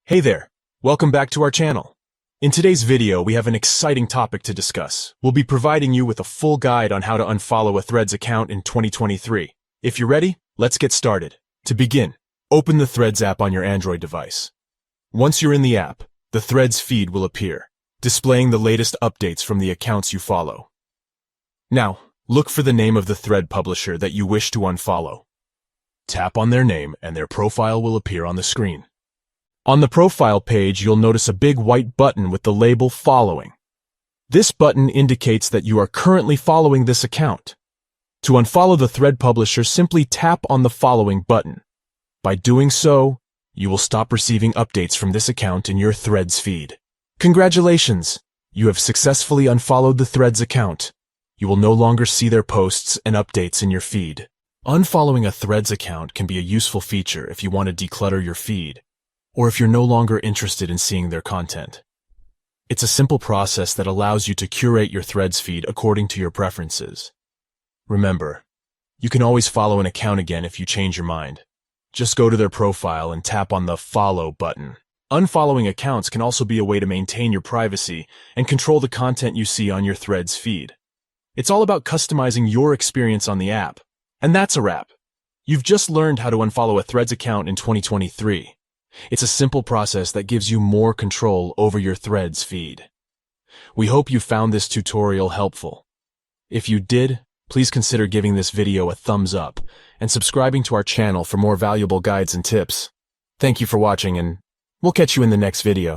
Hey there, welcome back to our channel. In today's video, we have an exciting topic to discuss. We'll be providing you with a full guide on how to unfollow a Threads account in 2023. If you're ready, let's get started. To begin, open the Threads app on your Android device. Once you're in the app, the Threads feed will appear, displaying the latest updates from the accounts you follow. Now, look for the name of the thread publisher that you wish to unfollow. Tap on their name and their profile will appear on the screen. On the profile page, you'll notice a big white button with the label Following. This button indicates that you are currently following this account. To unfollow the thread publisher, simply tap on the Following button. By doing so, you will stop receiving updates from this account in your Threads feed. Congratulations! You have successfully unfollowed the Threads account. You will no longer see their posts and updates in your feed. Unfollowing a Threads account can be a useful feature if you want to declutter your feed, or if you're no longer interested in seeing their content. It's a simple process that allows you to curate your Threads feed according to your preferences. Remember, you can always follow an account again if you change your mind. Just go to their profile and tap on the Follow button. Unfollowing accounts can also be a way to maintain your privacy and control the content you see on your Threads feed. It's all about customizing your experience on the app. And that's a wrap. You've just learned how to unfollow a Threads account in 2023. It's a simple process that gives you more control over your Threads feed. We hope you found this tutorial helpful. If you did, please consider giving this video a thumbs up and subscribing to our channel for more valuable guides and tips. Thank you for watching, and we'll catch you in the next video.